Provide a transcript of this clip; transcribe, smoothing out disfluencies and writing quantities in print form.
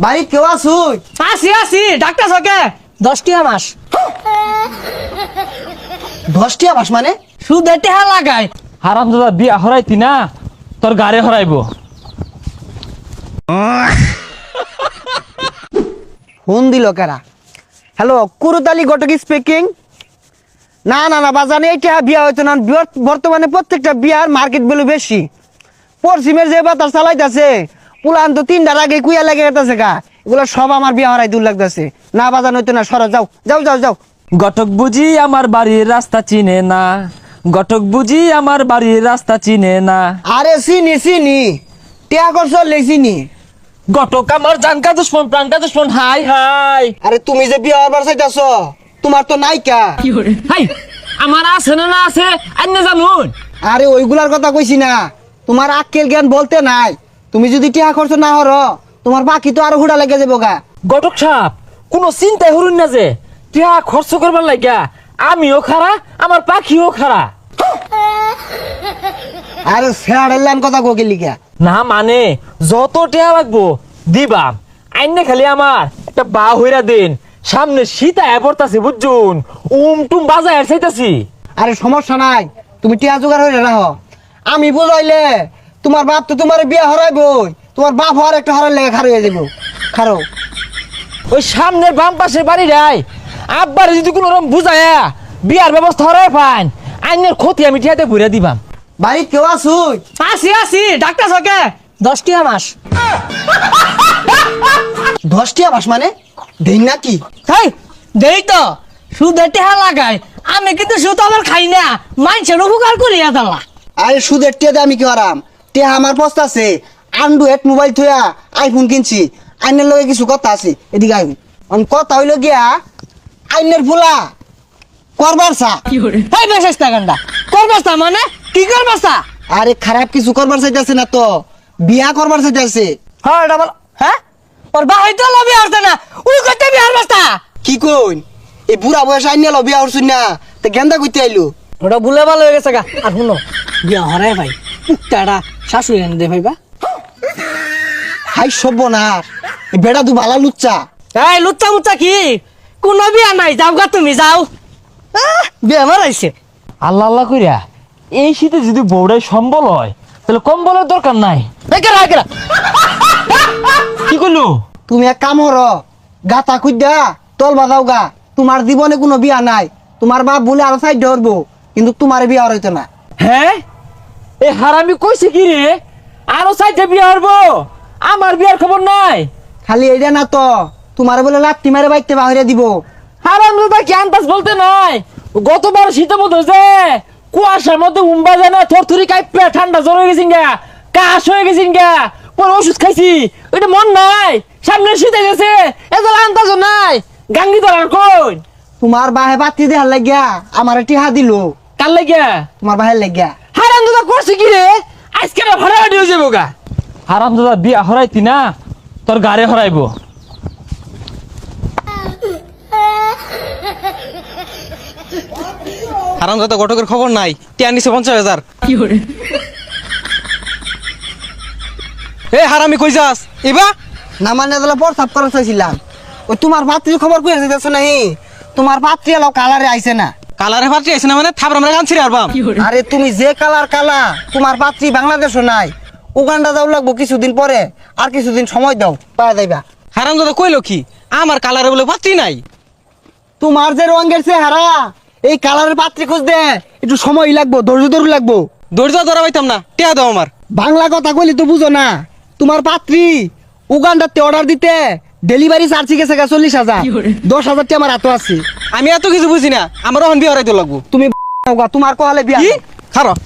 বাড়ি কেউ আসুই? আসি ডাক্তার সকে 10টি মাস 10টি মাস মানে? সুদে টেহা লাগাই। হারামজাদা বিয়া হরাইতি না তোর গাড়ি হরাইব। ফোন দিল কারা? হ্যালো, কুরুতালি ঘটক স্পিকিং। না না না বাজানে এটা বিয়া হইতো না। বর্তমানে প্রত্যেকটা বিয়ার মার্কেট ভ্যালু বেশি। পশ্চিমের যে বাতাস চালাইতেছে পুলান তো 3টার আগে কুইয়া লেগে গেছে গা। এগুলো সব আমার বিয়া হরাই দূর লাগতেছে। না বাজান হইতো না, সরো যাও যাও যাও যাও। ঘটক বুঝি আমার বাড়ির রাস্তা চিনে না, ঘটক বুঝি আমার বাড়ির রাস্তা চিনে না। আরে চিনি চিনি, টিয়া করছ চিনি। ঘটক আমার জানকা দুশ্মন প্রাণকা দুশ্মন। হাই হাই আরে তুমি যে বিয়া হবার চাইতেছ তোমার তো নাইকা। হাই আমার আছে না আছে আন্য জানুন। আরে ওইগুলার কথা কইছি না, তোমার আক্কেল জ্ঞান বলতে নাই। তুমি যদি টিয়া খরচ না হর তোমার বাকি তো আরো হুড়া লেগে যাবো গা। ঘটক সাপ কোনো চিন্তাই হরুন না যে টিয়া খরচ করবার লাগিয়া আমিও খারা আমার পাখিও খারা। আরে ফেরার কথা কোকে লিখা না মানে যত টিয়া লাগবো দিবাম। আইনে খালি আমার একটা বা হইরা দিন, সামনে সীতা পড়তাছে বুঝুন, টুম বাজায় চাইতাছি। আরে সমস্যা নাই, তুমি টিয়া জোগাড় হয়ে রাখো। আমি বুঝাইলে তোমার বাপ তো তোমার বিয়া হরাইবই, তোমার বাপ হওয়ার একটা হরার লেগে খারো হয়ে যাবো। খারো ওই সামনের বাম পাশের বাড়ি রাই আব্বার যদি কোনো রকম বুঝায়া বিয়ার ব্যবস্থা হরাই পান আইনের ক্ষতি আমি টিয়াতে ঘুরে দিবাম। বাড়ি কেউ আসুই? আসি ডাক্তার সকে 10টি মাস 10টি মাস মানে দিন নাকি? তাই দেই তো সুদে টেহা লাগাই। আমি কিন্তু সুদ আবার খাই না, মানুষের উপকার করিয়া দালা। আরে সুদের টিয়াতে আমি কি হারাম? টিয়া আমার পস্তা আছে। অ্যান্ড্রয়েড মোবাইল থইয়া আইফোন কিনছি। আইনের লগে কিছু কথা আছে, এদিকে আইন। কথা হইল গিয়া আইনের ফুলা করবার চা। তাই বেশ টাকান্ডা করবাস্তা মানে কি করবাস্তা? আরে খারাপ কিছু করবার চাইতেছে না তো, বিয়া করবার চাইতেছে। হ্যাঁ এটা বল। হ্যাঁ ওর বাহাই তো লবি আসতে না, উই করতে বিহার বাস্তা। কি কইন? এই বুড়া বয়স আইনিয়া বিয়া হরছুন না, তে গেন্দা কইতে আইলো। ওটা ভুলে ভালো হয়ে গেছে গা। আর শুনো বিয়া হরাই ভাই পুকটাটা শাশুড়ি এনে দে ভাইবা। হাই সর্বনাশ, এই বেড়া দু ভালা লুচ্চা। এই লুচ্চা মুচ্চা কি? কোনো বিয়া নাই, যাও গা তুমি যাও। বিয়া মারাইছে। আল্লাহ আল্লাহ কইরা এই শীতে যদি বউড়াই সম্বল হয় তাহলে কম্বলের দরকার নাই। কি করলো? তুমি এক কাম হর, গাতা খুঁজা তল বাজাও গা। তোমার জীবনে কোনো বিয়া নাই। তোমার বাপ বলে আরো সাইড ধরবো, কিন্তু তোমার বিয়া হইতো না। হ্যাঁ এ হারামি কইছে কি রে? আরো সাইডে বিয়া হবো, আমার বিয়ার খবর নাই। খালি এইটা না তো, তোমার বলে লাত্তি মারে বাইতে বাহিরে দিব। হারাম দাদা কি আন্দাজ বলতে নাই। গতবার শীতের মধ্যে যে কুয়াশার মধ্যে উম্বা যায় না, থরথরি কাইপে ঠান্ডা জ্বর হয়ে গেছিন গা, কাশ হয়ে গেছিন গা, পরে ওষুধ খাইছি। ওইটা মন নাই, সামনে শীতে গেছে, এত আন্দাজও নাই। গাঙ্গি ধরার কই? তোমার বাহে বাতি দেহার লাগিয়া আমার টিহা দিল। কার লাগিয়া? তোমার বাহের লাগিয়া। হারাম দাদা করছে কি রে? আজকে ভাড়া হয়ে যাবো গা। হারাম দাদা বিয়া হরাইতি না তোর গাড়ি হরাইব। হারামজাদা ঘটকের খবর নাই, টিয়া নিছে 50,000। এ হারামি কই যাস এবা? না মানে তাহলে প্রস্তাব করা চাইছিলাম। ওই তোমার পাত্রী খবর কই যাইতেছ নাহি? তোমার পাত্রী এলো কালারে আইছে না। কালারে ফাটি আইছে না মানে থাবরা আমরা গান ছিড়ে আরবাম। আরে তুমি যে কালার কালা, তোমার পাত্রী বাংলাদেশও নাই। উগান্ডা যাও লাগবো কিছুদিন পরে, আর কিছুদিন সময় দাও পাওয়া যাইবা। হারামজাদা কইলো কি আমার কালারে বলে পাত্রী নাই? তোমার যে রঙের চেহারা, এই কালারের পাত্রী খুঁজতে একটু সময় লাগবো, ধৈর্য ধরে লাগবো। দৌড় ধরা পাইতাম না, টিয়া দাও আমার। বাংলা কথা কইলে তো বুঝো না। তোমার পাত্রী উগান্ডাতে অর্ডার দিতে ডেলিভারি চার্জ গেছে 40,000। 10,000 টি আমার হাতে আছে। আমি এত কিছু বুঝি না, আমার এখন বিয়ে হরাইতে লাগবো। তুমি তোমার কহালে বিয়া কি খারাপ